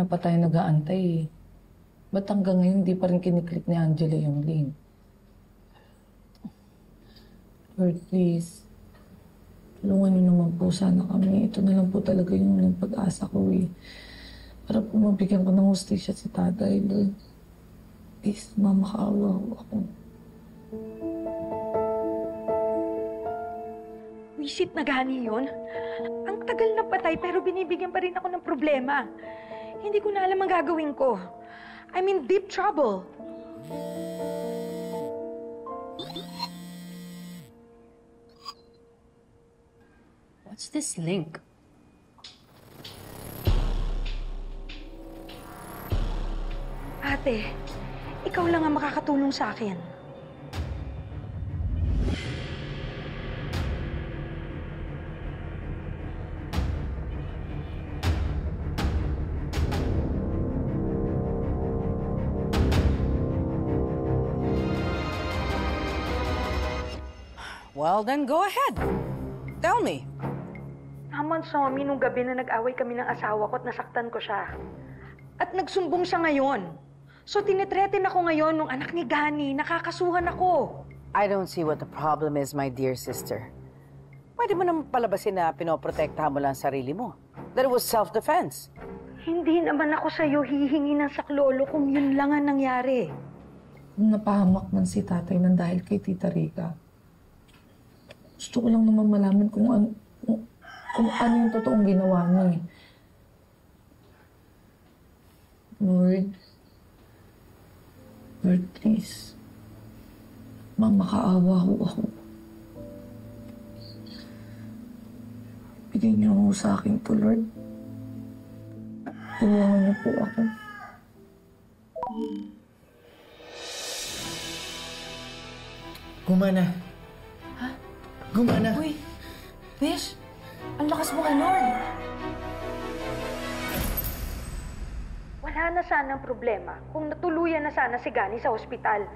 pa tayo nag-aantay eh. Ba't hanggang ngayon di pa rin kiniklik ni Angela yung link? Lord, please. Tulungan niyo naman po sana kami. Ito na lang po talaga yung pag-asa ko eh. Para po mabigyan ko ng hustisya si tatay, Lord. Please, mamakaawa ako. Wisit na gani yun? Ang tagal na patay pero binibigyan pa rin ako ng problema. Hindi ko na alam ang gagawin ko. I'm in deep trouble. What's this link? Ate, ikaw lang ang makakatulong sa akin. Well, then go ahead. Tell me. Naman, Somi, nung gabi na nag-away kami ng asawa ko at nasaktan ko siya. At nagsumbong siya ngayon. So, tinitretin ako ngayon nung anak ni Gani. Nakakasuhan ako. I don't see what the problem is, my dear sister. Pwede mo naman palabasin na pinoprotektahan mo lang ang sarili mo. That it was self-defense. Hindi naman ako sa'yo hihingi ng saklolo kung yun lang ang nangyari. Kung napahamak man si tatay nang dahil kay Tita Rica, gusto ko lang naman malaman kung ano yung totoong ginawa niya eh. Lord, please. Mamakaawa ho ako. Bigyan niyo ho sa akin to, Lord. Tulungan niyo po ako. Gumana. Ha? Gumana. Uy, Bish, ang lakas mo kay Lord. Wala na sana ang problema kung natuluyan na sana si Gani sa ospital.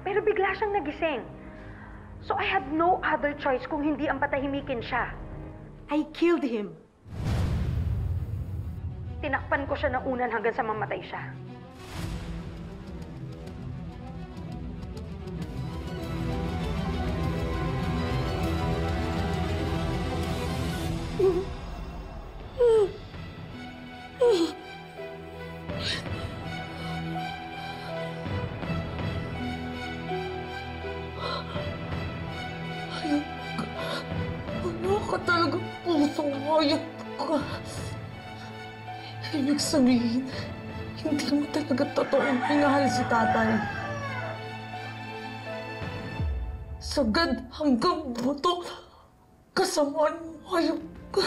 Pero bigla siyang nagising. So I had no other choice kung hindi ang patahimikin siya. I killed him. Tinakpan ko siya ng unan hanggang sa mamatay siya. Ano ka talaga pusong hayop ka? Ibig sabihin, hindi mo talaga totoong minahal si tatay. Sagad hanggang buto, kasamaan mo hayop ka.